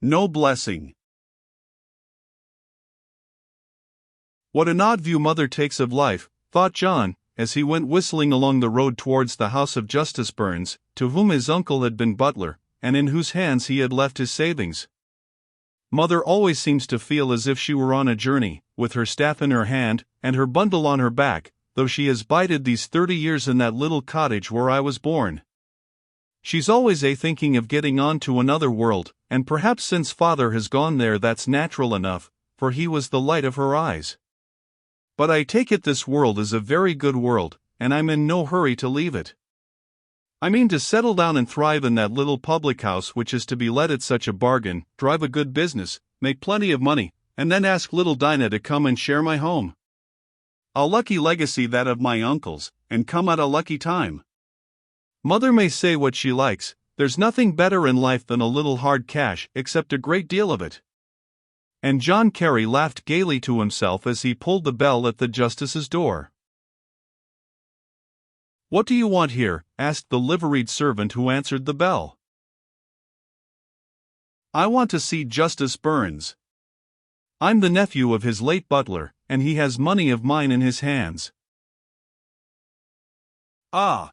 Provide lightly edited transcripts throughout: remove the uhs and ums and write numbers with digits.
No blessing. What an odd view Mother takes of life, thought John, as he went whistling along the road towards the house of Justice Burns, to whom his uncle had been butler, and in whose hands he had left his savings. Mother always seems to feel as if she were on a journey, with her staff in her hand, and her bundle on her back, though she has bided these 30 years in that little cottage where I was born. She's always thinking of getting on to another world, and perhaps since father has gone there that's natural enough, for he was the light of her eyes. But I take it this world is a very good world, and I'm in no hurry to leave it. I mean to settle down and thrive in that little public house which is to be let at such a bargain, drive a good business, make plenty of money, and then ask little Dinah to come and share my home. A lucky legacy that of my uncle's, and come at a lucky time. Mother may say what she likes, there's nothing better in life than a little hard cash, except a great deal of it. And John Carey laughed gaily to himself as he pulled the bell at the justice's door. "What do you want here?" asked the liveried servant who answered the bell. "I want to see Justice Burns. I'm the nephew of his late butler, and he has money of mine in his hands." "Ah!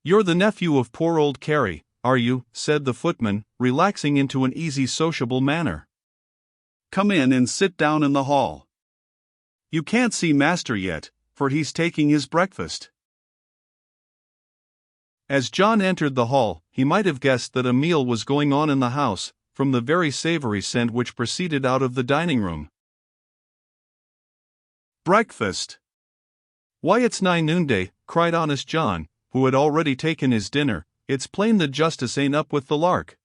You're the nephew of poor old Carey, are you?" said the footman, relaxing into an easy sociable manner. "Come in and sit down in the hall. You can't see master yet, for he's taking his breakfast." As John entered the hall, he might have guessed that a meal was going on in the house, from the very savory scent which proceeded out of the dining room. "Breakfast! Why, it's nigh noonday," cried honest John, who had already taken his dinner. "It's plain the justice ain't up with the lark."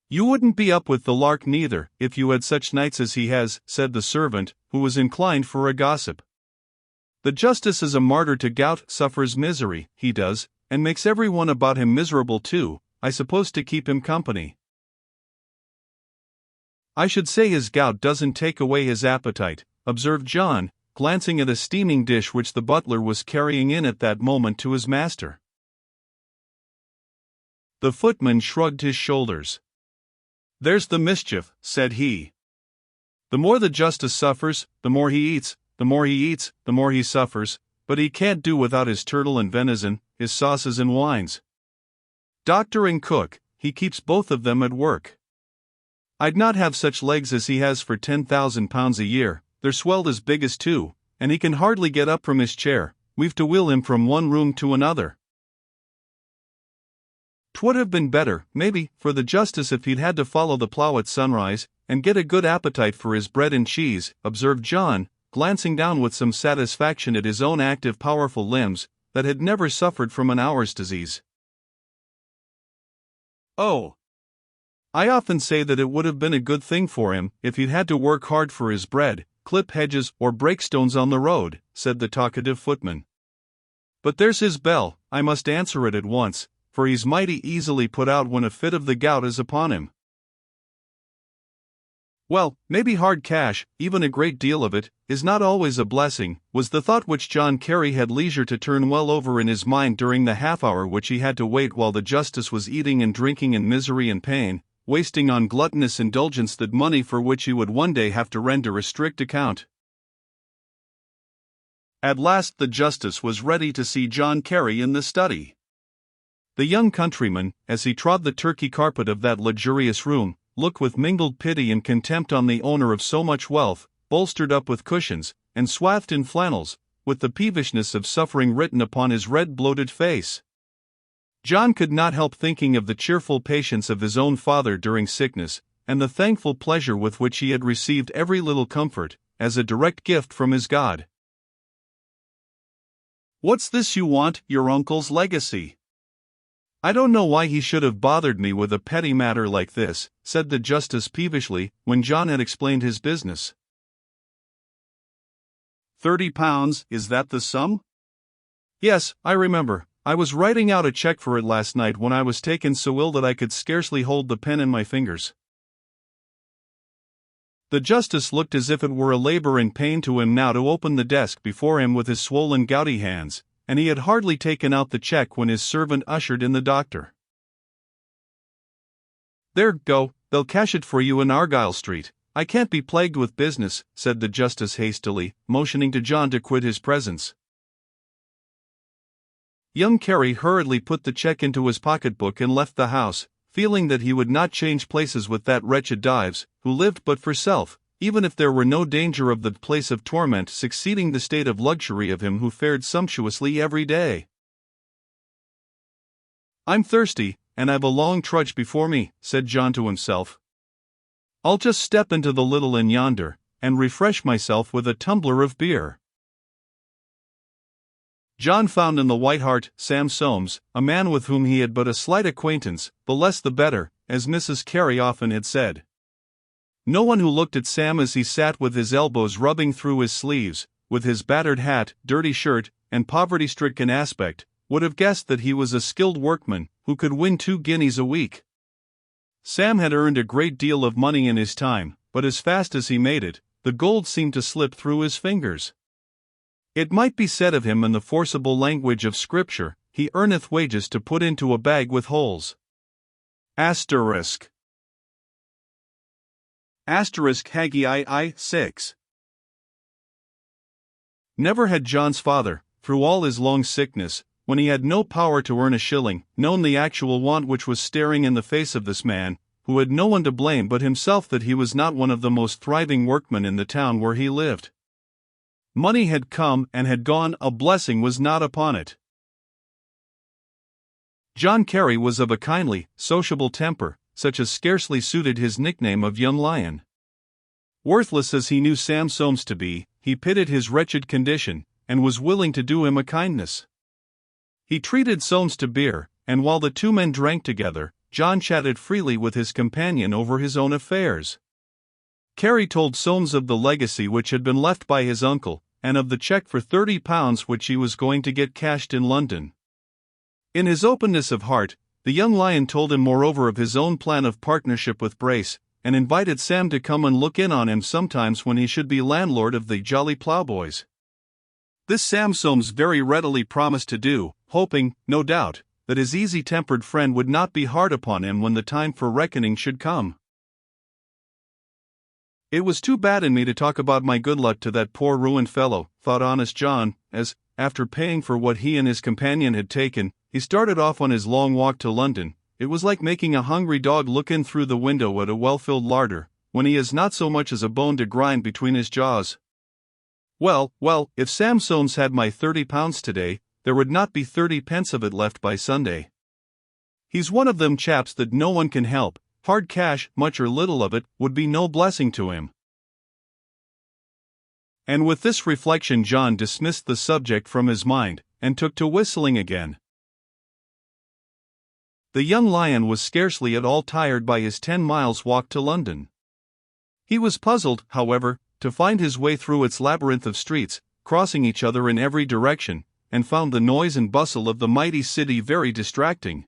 "You wouldn't be up with the lark neither, if you had such nights as he has," said the servant, who was inclined for a gossip. "The justice is a martyr to gout, suffers misery, he does, and makes everyone about him miserable too, I suppose to keep him company." "I should say his gout doesn't take away his appetite," observed John, glancing at a steaming dish which the butler was carrying in at that moment to his master. The footman shrugged his shoulders. "There's the mischief," said he. "The more the justice suffers, the more he eats, the more he eats, the more he suffers, but he can't do without his turtle and venison, his sauces and wines. Doctor and cook, he keeps both of them at work. I'd not have such legs as he has for £10,000 a year, they're swelled as big as two, and he can hardly get up from his chair, we've to wheel him from one room to another. 'Twould have been better, maybe, for the justice if he'd had to follow the plough at sunrise, and get a good appetite for his bread and cheese," observed John, glancing down with some satisfaction at his own active powerful limbs, that had never suffered from an hour's disease. "Oh! I often say that it would have been a good thing for him, if he'd had to work hard for his bread, clip hedges or break stones on the road," said the talkative footman. "But there's his bell, I must answer it at once, for he's mighty easily put out when a fit of the gout is upon him." "Well, maybe hard cash, even a great deal of it, is not always a blessing," was the thought which John Carey had leisure to turn well over in his mind during the half-hour which he had to wait while the justice was eating and drinking in misery and pain, wasting on gluttonous indulgence that money for which he would one day have to render a strict account. At last the justice was ready to see John Carey in the study. The young countryman, as he trod the Turkey carpet of that luxurious room, looked with mingled pity and contempt on the owner of so much wealth, bolstered up with cushions, and swathed in flannels, with the peevishness of suffering written upon his red bloated face. John could not help thinking of the cheerful patience of his own father during sickness, and the thankful pleasure with which he had received every little comfort, as a direct gift from his God. "What's this you want, your uncle's legacy?" "I don't know why he should have bothered me with a petty matter like this," said the justice peevishly, when John had explained his business. £30, is that the sum?" "Yes, I remember. I was writing out a check for it last night when I was taken so ill that I could scarcely hold the pen in my fingers." The justice looked as if it were a labor and pain to him now to open the desk before him with his swollen gouty hands, and he had hardly taken out the check when his servant ushered in the doctor. There, go, they'll cash it for you in Argyle Street. I can't be plagued with business, said the justice hastily, motioning to John to quit his presence. Young Carey hurriedly put the check into his pocketbook and left the house, feeling that he would not change places with that wretched Dives, who lived but for self, even if there were no danger of the place of torment succeeding the state of luxury of him who fared sumptuously every day. I'm thirsty, and I've a long trudge before me, said John to himself. I'll just step into the little inn yonder, and refresh myself with a tumbler of beer. John found in the White Hart Sam Soames, a man with whom he had but a slight acquaintance, the less the better, as Mrs. Carey often had said. No one who looked at Sam as he sat with his elbows rubbing through his sleeves, with his battered hat, dirty shirt, and poverty-stricken aspect, would have guessed that he was a skilled workman, who could win 2 guineas a week. Sam had earned a great deal of money in his time, but as fast as he made it, the gold seemed to slip through his fingers. It might be said of him in the forcible language of Scripture, he earneth wages to put into a bag with holes. Asterisk. Asterisk Haggai 6. Never had John's father, through all his long sickness, when he had no power to earn a shilling, known the actual want which was staring in the face of this man, who had no one to blame but himself that he was not one of the most thriving workmen in the town where he lived. Money had come and had gone, a blessing was not upon it. John Carey was of a kindly, sociable temper, such as scarcely suited his nickname of Young Lion. Worthless as he knew Sam Soames to be, he pitied his wretched condition, and was willing to do him a kindness. He treated Soames to beer, and while the 2 men drank together, John chatted freely with his companion over his own affairs. Carey told Soames of the legacy which had been left by his uncle, and of the cheque for £30 which he was going to get cashed in London. In his openness of heart, the young lion told him moreover of his own plan of partnership with Brace, and invited Sam to come and look in on him sometimes when he should be landlord of the Jolly Ploughboys. This Sam Soames very readily promised to do, hoping, no doubt, that his easy-tempered friend would not be hard upon him when the time for reckoning should come. It was too bad in me to talk about my good luck to that poor ruined fellow, thought honest John, as, after paying for what he and his companion had taken, he started off on his long walk to London. It was like making a hungry dog look in through the window at a well-filled larder, when he has not so much as a bone to grind between his jaws. Well, if Sam Soames had my £30 today, there would not be 30 pence of it left by Sunday. He's one of them chaps that no one can help. Hard cash, much or little of it, would be no blessing to him. And with this reflection John dismissed the subject from his mind, and took to whistling again. The young lion was scarcely at all tired by his 10 miles walk to London. He was puzzled, however, to find his way through its labyrinth of streets, crossing each other in every direction, and found the noise and bustle of the mighty city very distracting.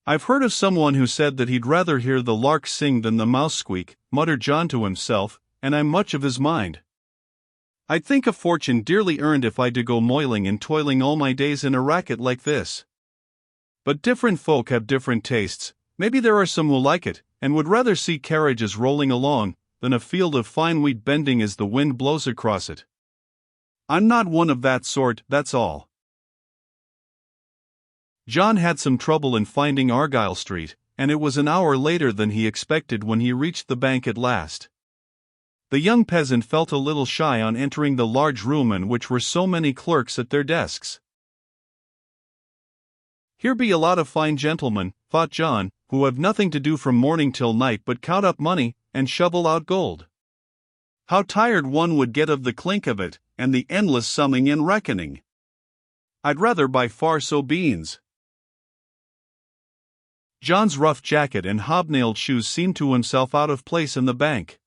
I've heard of someone who said that he'd rather hear the lark sing than the mouse squeak, muttered John to himself, and I'm much of his mind. I'd think a fortune dearly earned if I'd to go moiling and toiling all my days in a racket like this. But different folk have different tastes. Maybe there are some who like it, and would rather see carriages rolling along, than a field of fine wheat bending as the wind blows across it. I'm not one of that sort, that's all. John had some trouble in finding Argyle Street, and it was an hour later than he expected when he reached the bank at last. The young peasant felt a little shy on entering the large room in which were so many clerks at their desks. Here be a lot of fine gentlemen, thought John, who have nothing to do from morning till night but count up money, and shovel out gold. How tired one would get of the clink of it, and the endless summing and reckoning. I'd rather by far sow beans. John's rough jacket and hobnailed shoes seemed to himself out of place in the bank.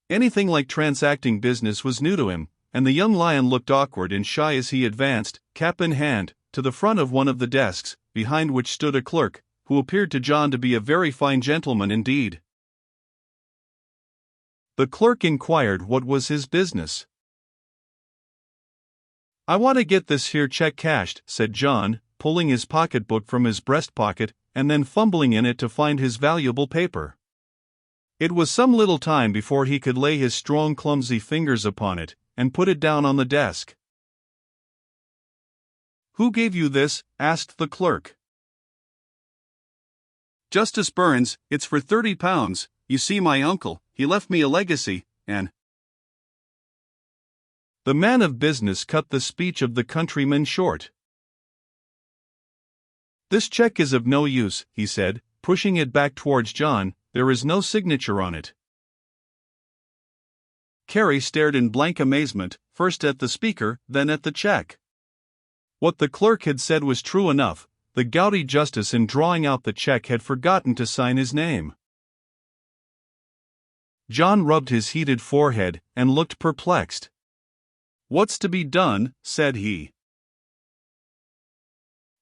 Anything like transacting business was new to him, and the young lion looked awkward and shy as he advanced, cap in hand, to the front of one of the desks, behind which stood a clerk, who appeared to John to be a very fine gentleman indeed. The clerk inquired what was his business. "I want to get this here check cashed," said John, pulling his pocketbook from his breast pocket, and then fumbling in it to find his valuable paper. It was some little time before he could lay his strong, clumsy fingers upon it, and put it down on the desk. "Who gave you this?" asked the clerk. "Justice Burns, it's for £30. You see, my uncle, he left me a legacy, and—" The man of business cut the speech of the countryman short. "This check is of no use," he said, pushing it back towards John. "There is no signature on it." Carey stared in blank amazement, first at the speaker, then at the check. What the clerk had said was true enough. The gouty justice in drawing out the check had forgotten to sign his name. John rubbed his heated forehead and looked perplexed. "What's to be done?" said he.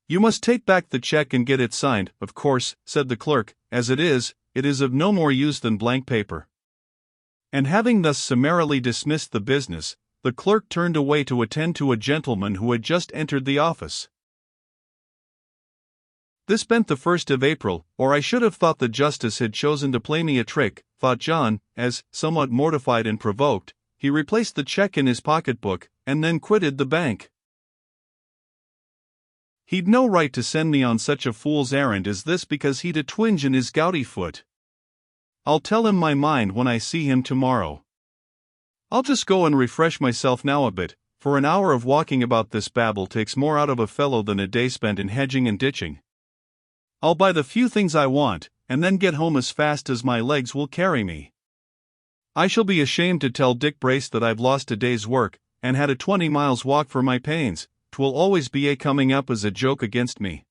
"You must take back the check and get it signed, of course," said the clerk. "As it is of no more use than blank paper." And having thus summarily dismissed the business, the clerk turned away to attend to a gentleman who had just entered the office. This meant the 1st of April, or I should have thought the justice had chosen to play me a trick, thought John, as, somewhat mortified and provoked, he replaced the check in his pocketbook, and then quitted the bank. He'd no right to send me on such a fool's errand as this because he'd a twinge in his gouty foot. I'll tell him my mind when I see him tomorrow. I'll just go and refresh myself now a bit, for an hour of walking about this babel takes more out of a fellow than a day spent in hedging and ditching. I'll buy the few things I want, and then get home as fast as my legs will carry me. I shall be ashamed to tell Dick Brace that I've lost a day's work, and had a 20 miles walk for my pains. 'Twill always be coming up as a joke against me.